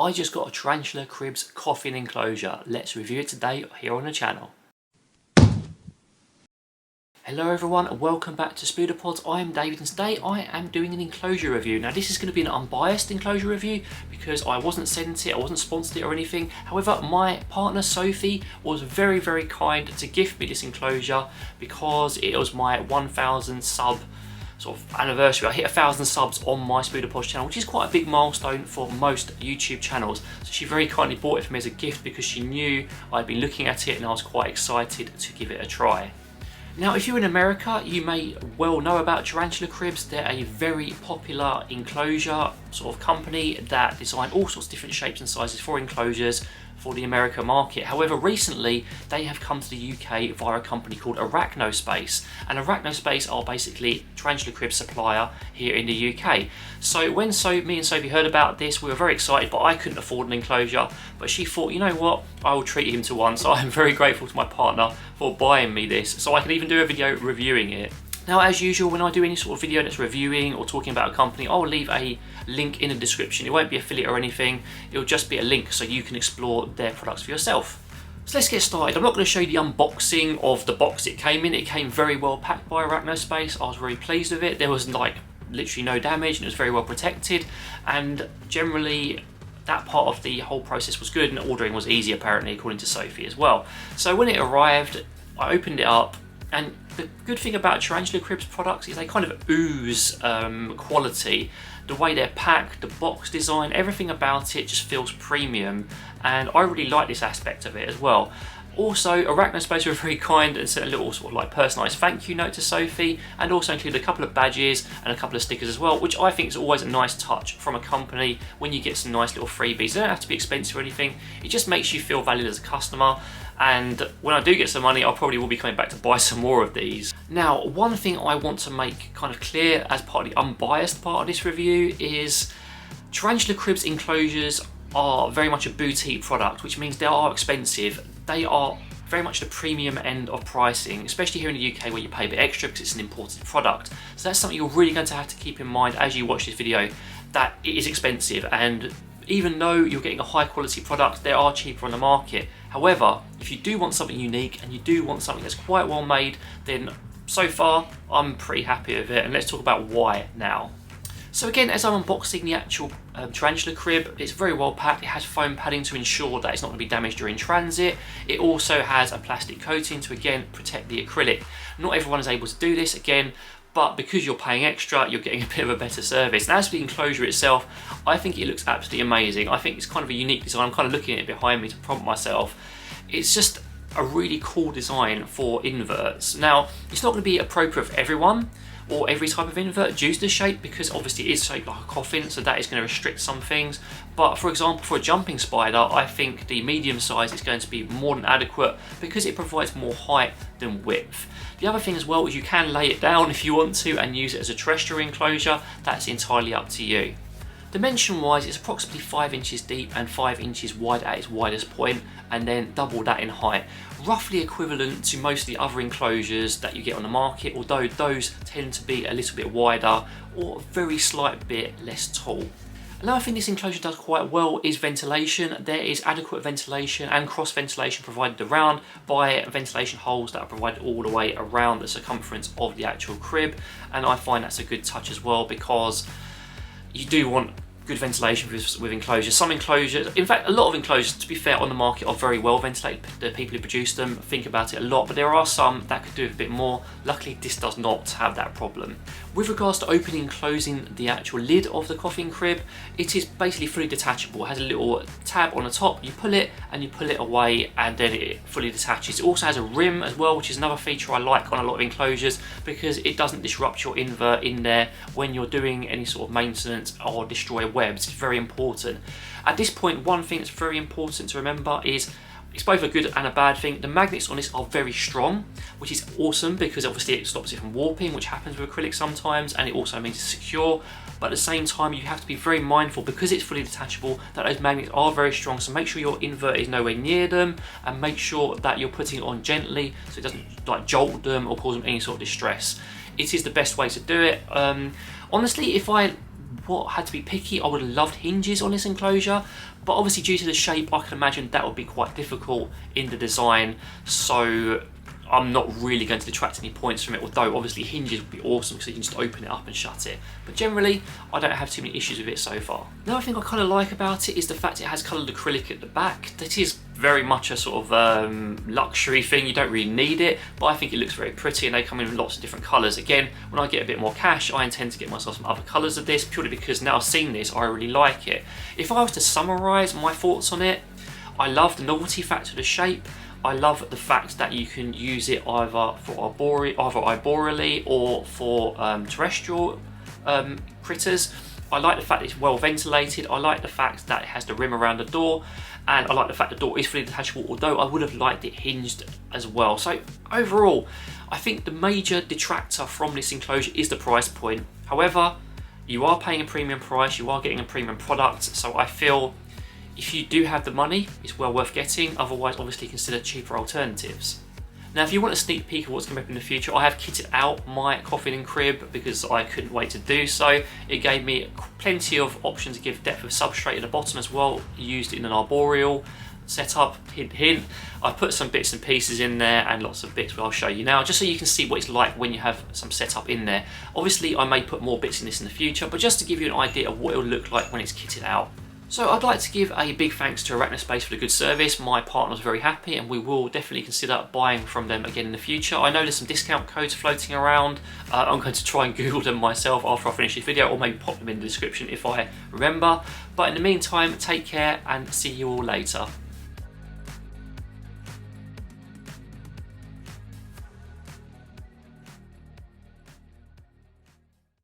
I just got a Tarantula Cribs coffin enclosure. Let's review it today here on the channel. Hello everyone and welcome back to Spooderpods. I am David and today I am doing an enclosure review. Now this is going to be an unbiased enclosure review because I wasn't sent it, I wasn't sponsored it or anything. However, my partner Sophie was very kind to gift me this enclosure because it was my 1000 sub sort of anniversary. I hit 1000 subs on my Spooderpods channel, which is quite a big milestone for most YouTube channels. So she very kindly bought it for me as a gift because she knew I'd been looking at it and I was quite excited to give it a try. Now, if you're in America, you may well know about Tarantula Cribs. They're a very popular enclosure sort of company that design all sorts of different shapes and sizes for enclosures for the American market. However, recently they have come to the UK via a company called Arachonospace, and Arachonospace are basically Tarantula Cribs supplier here in the UK. So when me and Sophie heard about this, we were very excited, but I couldn't afford an enclosure. But she thought, you know what, I will treat him to one. So I'm very grateful to my partner for buying me this, so I can even do a video reviewing it. Now, as usual, when I do any sort of video that's reviewing or talking about a company, I'll leave a link in the description. It won't be affiliate or anything, it'll just be a link so you can explore their products for yourself. So let's get started. I'm not going to show you the unboxing of the box it came in. It came very well packed by Arachonospace. I was very pleased with it. There was like literally no damage and it was very well protected, and generally that part of the whole process was good and ordering was easy apparently, according to Sophie as well. So when it arrived, I opened it up, and the good thing about Tarantula Cribs products is they kind of ooze quality. The way they're packed, the box design, everything about it just feels premium, and I really like this aspect of it as well. Also, Arachonospace were very kind and sent a little sort of like personalised thank you note to Sophie, and also included a couple of badges and a couple of stickers as well, which I think is always a nice touch from a company when you get some nice little freebies. They don't have to be expensive or anything, it just makes you feel valued as a customer. And when I do get some money, I probably will be coming back to buy some more of these. Now, one thing I want to make kind of clear as part of the unbiased part of this review is Tarantula Cribs enclosures are very much a boutique product, which means they are expensive. They are very much the premium end of pricing, especially here in the UK where you pay a bit extra because it's an imported product. So that's something you're really going to have to keep in mind as you watch this video, that it is expensive, and even though you're getting a high quality product, they are cheaper on the market. However, if you do want something unique and you do want something that's quite well made, then so far I'm pretty happy with it, and let's talk about why now. So again, as I'm unboxing the actual Tarantula Crib, it's very well packed. It has foam padding to ensure that it's not going to be damaged during transit. It also has a plastic coating to again protect the acrylic. Not everyone is able to do this again, but because you're paying extra, you're getting a bit of a better service. And as for the enclosure itself, I think it looks absolutely amazing. I think it's kind of a unique design. I'm kind of looking at it behind me to prompt myself. It's just a really cool design for inverts. Now, it's not going to be appropriate for everyone or every type of invert due to the shape, because obviously it is shaped like a coffin, so that is going to restrict some things. But for example, for a jumping spider, I think the medium size is going to be more than adequate because it provides more height than width. The other thing as well is you can lay it down if you want to and use it as a terrestrial enclosure. That's entirely up to you. Dimension wise, it's approximately 5 inches deep and 5 inches wide at its widest point, and then double that in height. Roughly equivalent to most of the other enclosures that you get on the market, although those tend to be a little bit wider or a very slight bit less tall. Another thing this enclosure does quite well is ventilation. There is adequate ventilation and cross ventilation provided around by ventilation holes that are provided all the way around the circumference of the actual crib, and I find that's a good touch as well because you do want good ventilation with enclosures. Some enclosures, in fact a lot of enclosures to be fair on the market, are very well ventilated. The people who produce them think about it a lot, but there are some that could do a bit more. Luckily this does not have that problem. With regards to opening and closing the actual lid of the coffin crib, it is basically fully detachable. It has a little tab on the top, you pull it and you pull it away and then it fully detaches. It also has a rim as well, which is another feature I like on a lot of enclosures because it doesn't disrupt your invert in there when you're doing any sort of maintenance or destroy webs. It's very important. At this point, one thing that's very important to remember is it's both a good and a bad thing. The magnets on this are very strong, which is awesome because obviously it stops it from warping, which happens with acrylic sometimes, and it also means it's secure. But at the same time, you have to be very mindful because it's fully detachable that those magnets are very strong. So make sure your invert is nowhere near them, and make sure that you're putting it on gently so it doesn't like jolt them or cause them any sort of distress. It is the best way to do it. Honestly, if I had to be picky, I would have loved hinges on this enclosure, but obviously due to the shape, I can imagine that would be quite difficult in the design, so I'm not really going to detract any points from it, although obviously hinges would be awesome because you can just open it up and shut it. But generally, I don't have too many issues with it so far. Another thing I kind of like about it is the fact it has coloured acrylic at the back. That is very much a sort of luxury thing, you don't really need it, but I think it looks very pretty, and they come in lots of different colours. Again, when I get a bit more cash, I intend to get myself some other colours of this, purely because now I've seen this, I really like it. If I was to summarise my thoughts on it, I love the novelty factor of the shape. I love the fact that you can use it either for arboreally or for terrestrial critters. I like the fact that it's well ventilated. I like the fact that it has the rim around the door, and I like the fact the door is fully detachable, although I would have liked it hinged as well. So overall, I think the major detractor from this enclosure is the price point. However, you are paying a premium price, you are getting a premium product, so I feel if you do have the money, it's well worth getting. Otherwise, obviously consider cheaper alternatives. Now, if you want a sneak peek of what's coming up in the future, I have kitted out my coffin and crib because I couldn't wait to do so. It gave me plenty of options to give depth of substrate at the bottom as well, used in an arboreal setup, hint hint. I've put some bits and pieces in there and lots of bits, but I'll show you now, just so you can see what it's like when you have some setup in there. Obviously, I may put more bits in this in the future, but just to give you an idea of what it'll look like when it's kitted out. So I'd like to give a big thanks to Arachonospace for the good service. My partner's very happy, and we will definitely consider buying from them again in the future. I know there's some discount codes floating around. I'm going to try and Google them myself after I finish this video, or maybe pop them in the description if I remember. But in the meantime, take care and see you all later.